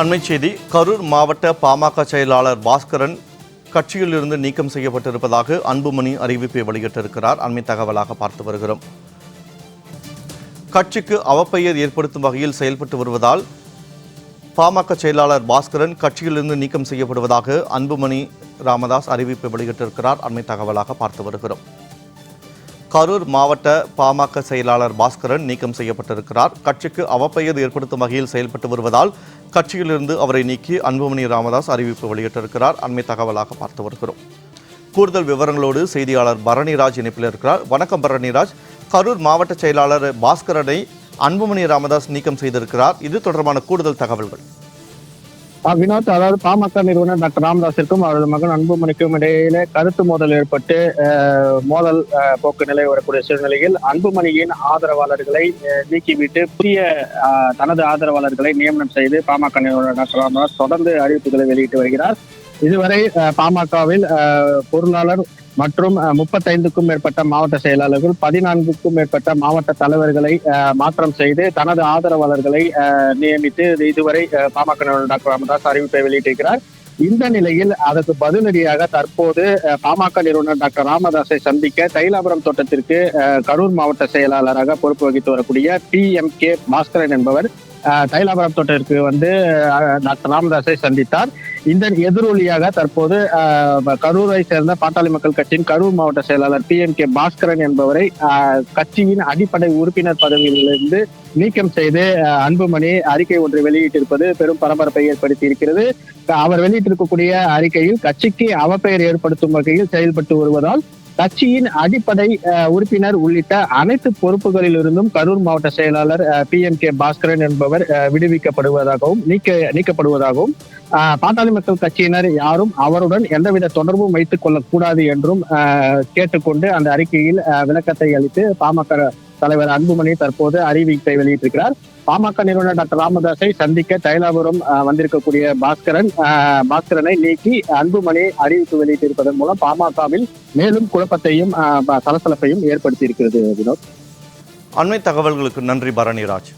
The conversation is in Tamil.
அண்மைச் செய்தி. கரூர் மாவட்ட பாமக செயலாளர் பாஸ்கரன் கட்சியிலிருந்து நீக்கம் செய்யப்பட்டிருப்பதாக அன்புமணி அறிவிப்பை வெளியிட்டிருக்கிறார். அண்மை தகவலாக பார்த்து வருகிறோம். கட்சிக்கு அவப்பெயர் ஏற்படுத்தும் வகையில் செயல்பட்டு வருவதால் பாமக செயலாளர் பாஸ்கரன் கட்சியிலிருந்து நீக்கம் செய்யப்படுவதாக அன்புமணி ராமதாஸ் அறிவிப்பை வெளியிட்டிருக்கிறார். அண்மை தகவலாக பார்த்து வருகிறோம். கரூர் மாவட்ட பாமக செயலாளர் பாஸ்கரன் நீக்கம் செய்யப்பட்டிருக்கிறார். கட்சிக்கு அவப்பெயர் ஏற்படுத்தும் வகையில் செயல்பட்டு வருவதால் கட்சியிலிருந்து அவரை நீக்கி அன்புமணி ராமதாஸ் அறிவிப்பு வெளியிட்டிருக்கிறார். அண்மை தகவலாக பார்த்து வருகிறோம். கூடுதல் விவரங்களோடு செய்தியாளர் பரணிராஜ் இணைப்பில் இருக்கிறார். வணக்கம் பரணிராஜ். கரூர் மாவட்ட செயலாளர் பாஸ்கரனை அன்புமணி ராமதாஸ் நீக்கம் செய்திருக்கிறார். இது தொடர்பான கூடுதல் தகவல்கள். வினோத், அதாவது பாமக நிறுவனர் டாக்டர் ராமதாஸிற்கும் அவரது மகன் அன்புமணிக்கும் இடையிலே கருத்து மோதல் ஏற்பட்டு மோதல் போக்கு நிலை வரக்கூடிய சூழ்நிலையில் அன்புமணியின் ஆதரவாளர்களை நீக்கிவிட்டு புதிய தனது ஆதரவாளர்களை நியமனம் செய்து பாமக நிறுவனர் டாக்டர் ராமதாஸ் தொடர்ந்து அறிவிப்புகளை வெளியிட்டு வருகிறார். இதுவரை பாமகவில் பொருளாளர் மற்றும் 35க்கும் மேற்பட்ட மாவட்ட செயலாளர்கள், 14க்கும் மேற்பட்ட மாவட்ட தலைவர்களை மாற்றம் செய்து தனது ஆதரவாளர்களை நியமித்து இதுவரை பாமக நிறுவனர் டாக்டர் ராமதாஸ் அறிவிப்பை வெளியிட்டிருக்கிறார். இந்த நிலையில் அதற்கு பதிலடியாக தற்போது பாமக நிறுவனர் டாக்டர் ராமதாஸை சந்திக்க தைலாபுரம் தோட்டத்திற்கு கரூர் மாவட்ட செயலாளராக பொறுப்பு வகித்து வரக்கூடிய PMK பாஸ்கரன் என்பவர் தைலாபுரம் தோட்டத்திற்கு வந்து டாக்டர் ராமதாஸை சந்தித்தார். இந்த எதிரொலியாக தற்போது கரூரை சேர்ந்த பாட்டாளி மக்கள் கட்சியின் கரூர் மாவட்ட செயலாளர் PMK பாஸ்கரன் என்பவரை கட்சியின் அடிப்படை உறுப்பினர் பதவியிலிருந்து நீக்கம் செய்து அன்புமணி அறிக்கை ஒன்று வெளியிட்டிருப்பது பெரும் பரபரப்பை ஏற்படுத்தி இருக்கிறது. அவர் வெளியிட்டிருக்கக்கூடிய அறிக்கையில் கட்சிக்கு அவப்பெயர் ஏற்படுத்தும் வகையில் செயல்பட்டு வருவதால் கட்சியின் அடிப்படை உறுப்பினர் உள்ளிட்ட அனைத்து பொறுப்புகளில் இருந்தும் கரூர் மாவட்ட செயலாளர் PMK பாஸ்கரன் என்பவர் விடுவிக்கப்படுவதாகவும் நீக்கப்படுவதாகவும் பாட்டாளி மக்கள் கட்சியினர் யாரும் அவருடன் எந்தவித தொடர்பும் வைத்துக் கொள்ளக்கூடாது என்றும் கேட்டுக்கொண்டு அந்த அறிக்கையில் விளக்கத்தை அளித்து பாமக தலைவர் அன்புமணி தற்போது அறிவிப்பை வெளியிட்டிருக்கிறார். பாமக நிறுவனர் டாக்டர் ராமதாஸை சந்திக்க தைலாபுரம் வந்திருக்கக்கூடிய பாஸ்கரனை நீக்கி அன்புமணி அறிவிப்பு வெளியிட்டிருப்பதன் மூலம் பாமகவில் மேலும் குழப்பத்தையும் சலசலப்பையும் ஏற்படுத்தி இருக்கிறது. வினோத், அண்மை தகவல்களுக்கு நன்றி பரணிராஜ்.